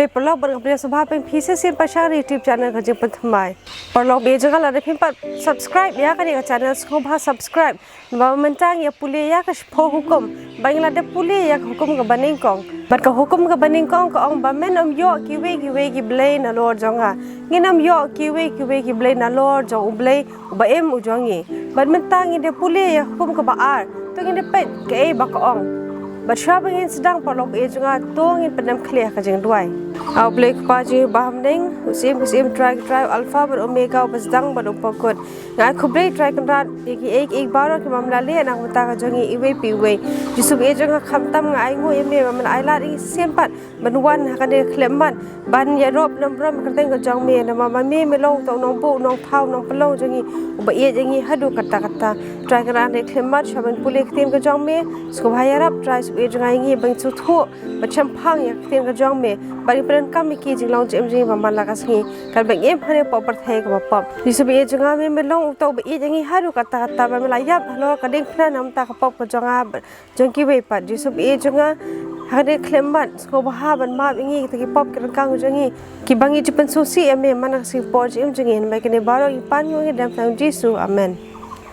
Ublay perlok berkepada subah peng pisa sin pasar YouTube channel kerja pentemai. Perlok be jangan lada pimpat subscribe ya kan ya channel subah subscribe. Bawa mentang ya pulih ya ke sepo hukum. Bang lada pulih ya hukum ke baningkong. Bat ke hukum ke baningkong ke ong bamen yok kiwe blay na lor jonga. Nginam yok kiwe blay na lor jong ublay ubaem ujongi. Bat mentang ide pulih ya hukum ke baar. Tu ide pet ke bak ong. Bersama ingin sedang perlu juga tuang ingin pendam clear kerja duai. Au blek paji bahamning usim try alpha ber omega besdang ber upakut. Ngai kublai try kenrat ek baru ke mamlali anak mata kerjangi iwe piwe. Jusub juga khamtam ngai ngo eme mamla ailat ing sempat benwan hakade kleman ban ya rob nambram kerteng kerjang me nama mami melong tong nong bu nong thau nong pelong jangi uba ye jangi hadu kata try kenrat ne klemat shaban pulik tim kerjang me skubhayarap try jangan ingi bang cutu macam pang ya tim kerjang me bari peran kami ki jinglang jemji maman lakas ni kan bang em hane pop perthai ka pop jusub ye jangan me melong tong ba ye jangi hadu kata melayap halo kading plan nam ta ka pop kerjang jangki we pat jusub ye jangan hade klemat skubha ban ma ingi ki pop kerang jangi ki bangi jipen susi ame mana si poj em jangi mai kene baro ipan ngi dam tang jisu amen.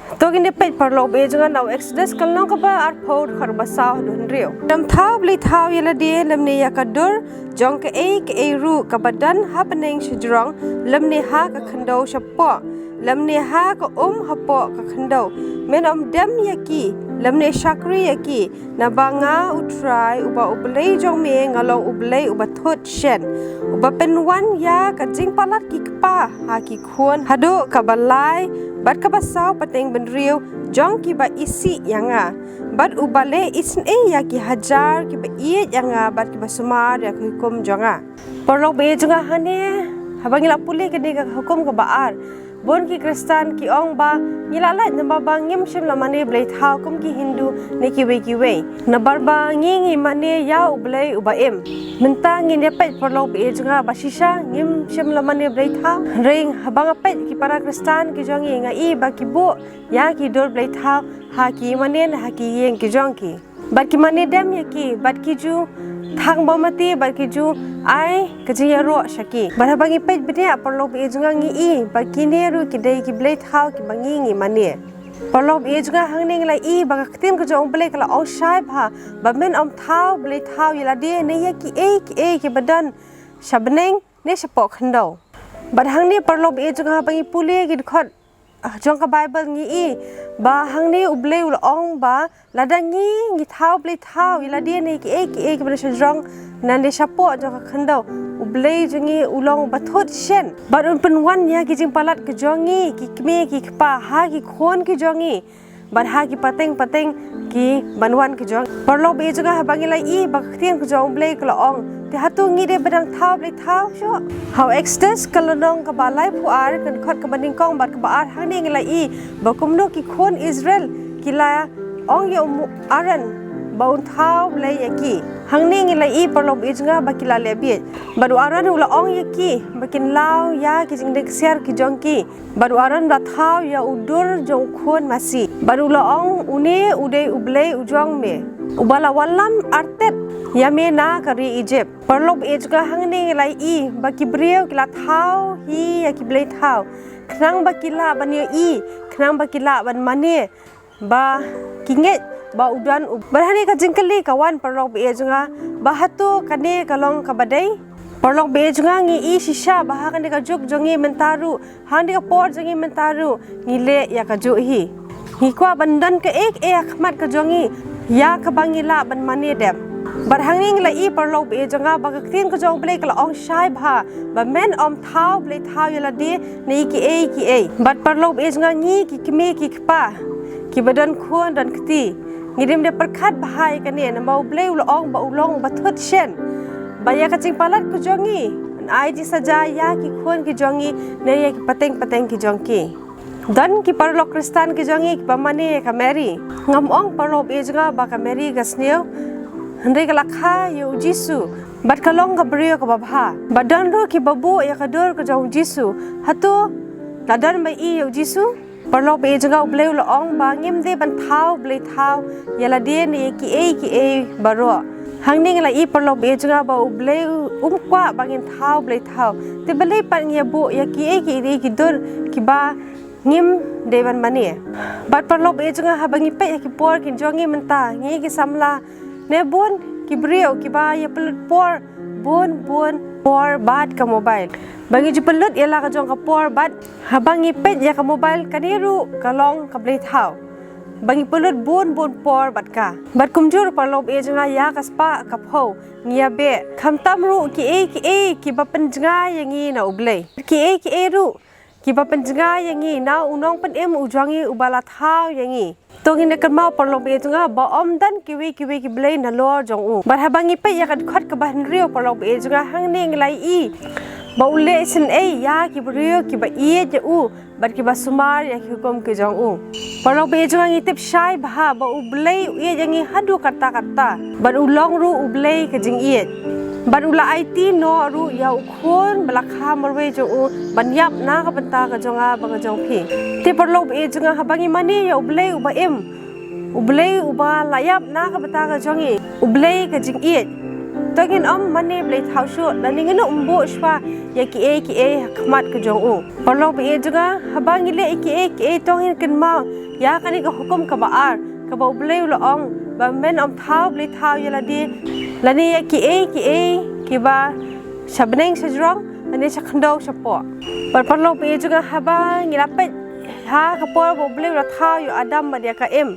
तो किन्हें पेट पर लोग बेचूंगा now Exodus कलनों का बा आर फोड़ खर बसाव ढूंढरियो तम थाव ली थाव ये लड़िए लम्ने या कदर जोंक ए रू कबडन हपनेंग शिजरोंग लम्ने हा का खंडो शप्पो लम्ने हा का हप्पो का खंडो मेन दम यकी लम्ने शाकरी यकी नबांगा उट्राई उबा उबले जोंग में ngaloं उबले उबा थोट शेन उबा पेनवन या का जिंग पालत की कपा हा की खून हदो कबलाई bat kabasau pateng benriu jong ki ba isi yanga bat ubale isn ya ki hajar ki ba iye yanga bat ki ba sumar ya hukum jonga porlok be jonga hane habangila puli ke de hukum ka baar bon ki kristan ki ong ba ngilala namba bangim shim la mane blai tha hukum ki hindu ne ki we na barba ngi mane ya ublai ubaem menta ngi ne pet porlok be jonga ba shisha ngim shim la mane blai tha ring habanga pet ki para kristan ki jongi nga i ba ki bo ya ki dor blai tha ha ki mane ha ki yeng ki jongki bat ki mane dem ya ki bat ki ju thang bomati bat ki ju ai kajiya ro shaki bat habangi pet bide porlok be jonga ngi i ba ki ne ru ki dei ki blai tha ki bangi ngi mane porlok be jonga hangning la i ba ka tin ko jong blai kala au shai bha ba men om thau blai thau yala de ne ya ki ki badan shabneng ne shapok khando bat hangni porlok be jonga bangi puli ki khot jong ka bible ngi i ba hangni ublei ul ong ba ladangi thau blai thau yala de ne ki ki ba shajong nan de shapo jong ka khando ublei jangi ulong bathot shen barun penwan ya ki jing palat ke jongi ki kme ki kpa ha ki khon ki jongi bar ha ki pateng ki banwan ki jong porlo be jaga bangila i baktien ki jong blei kla ong te hatu ngi de badang thau blei thau sho how extras kalonong ka balai puar kan khot ka baning kong bar ka baar hangni ngila i bakumno ki khon Israel kila ong yo aran baun thau blei yaki hangni ngila i porlo be jaga bakila lebi baru aran ula ong yaki bakin law ya ki jing de share ki jong ki baru aran da thau ya udur jong khon masi baru la ong une ude ublei ujong me ubala walam artet yame na kari Egypt perlop ejga hangni lai i baki brio kila thau hi ya ki blei thau khnang bakila banio i khnang bakila ban mane ba kinget ba udan barhani ka jingkali kawan perlop ejga ba hatu kane kalong kabadai perlok be junga ngi i shisha baha kan ka juk jongi mentaru handi ka por jongi mentaru ngile ya ka ju hi kwa bandan ka ek akhmat ka jongi ya ka bangila ban mane dem bar hanging la i perlok be junga ba ka tin ka jong ble ka ong shai bha ba men om thau ble thau yala de nei ki e bat perlok be junga ngi ki kme ki kpa ki badan khon dan kti ngidim de perkhat bahai ka ne na mau ble ul ong ba ulong ba thot shen Baya kacing palat ku jongi, ai di saja ya ki khon ki jongi, ne ya ki pateng ki jongki. Dan ki parlok Kristan ki jongi ki pamane ka Mary. Ngam ong parlok ejga ba ka Mary gasneu. Hendai ka lakha yo Jisu. Bat kalong ka brio ka babha. Badan ro ki babu ya ka dor ka jong Jisu. Hatu ladan mai i yo Jisu. Parlok ejga ubleu lo ong ba ngim de ban thau blei thau. Yala de ne ki e baro. hang ning la I perlo be juga ba uble kwa bangin thau ble thau te bale pan ngia bo ya ki dur ki ba ngim dewan mani bat perlo be juga ha bangi pe ya ki por kin jongi menta ngi ki samla ne bon ki brio ki ba ya pelut por bon por bat ka mobile bangi ju pelut ya la ka jong ka por bat ha bangi pe ya ka mobile kaniru ka long ka ble thau bangi pelut bon por bat kumjur perlo be juga ya ka spa ka pho ngia be kham tam ru ki ba pen juga yangi na uble ki ru ki ba pen juga yangi na unong pen em ujangi ubala thau yangi tong ine kan mau perlo be juga ba om dan ki ble na lor jong u bat ha bangi pe ya ka khat ka ban rio perlo be juga hang ning lai I ba ule sin ya ki brio ki ba je u bat ki ba sumar ya ki hukum ki jong u perlo be juga ngi tip shai ba ba uble yangi hadu kata bat ulong ru uble ka jing ban ula IT no ru ya ukhon balakha marwe jo u banyap na ka banta ka jonga bang jong phi te perlo be jonga habangi mani ya uble uba em uble uba layap na ka banta ka jongi uble ka jing togin mani ble thau shu laning no umbo shwa ya ki khmat ka jong u perlo be jonga habangi le ki togin kan ma ya kani ka hukum ka baar ka ba uble ula ong ba men thau ble thau ya la di lani ya ki ba shabneng sajrong ani sakhndo sapo perlo be juga haba ngirape ha ka por uble ula thau yu adam ma dia ka em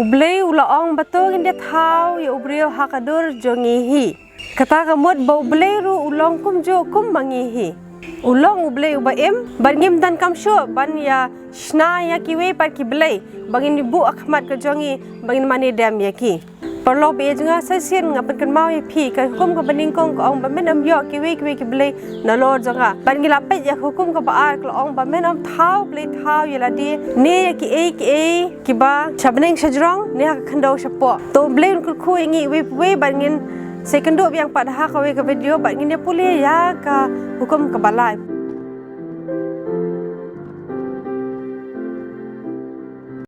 uble ula ong batong inde thau yu ubreo ha ka dur jongi hi kata ka mot ba uble ru ulong kum mangi hi ulong uble uba em ban ngim dan kam sho ban ya shna ya ki we par ki ble bangin bu akhmat ka jongi bangin mani dam ya ki perlo be juga sesien ngapan kan mau ya phi ka hukum ka baning kong ka ong ba men am yo ki we ki ble na lor jonga ban ngila pe ya hukum ka ba ar ka ong ba men am thau ble thau ya la di ne ya ki ba chabneng sajrong ne ha khando sapo to ble ku khu ngi we ban ngin second do yang pada ha ka we ka video ban ngin ya puli ya ka hukum ka balai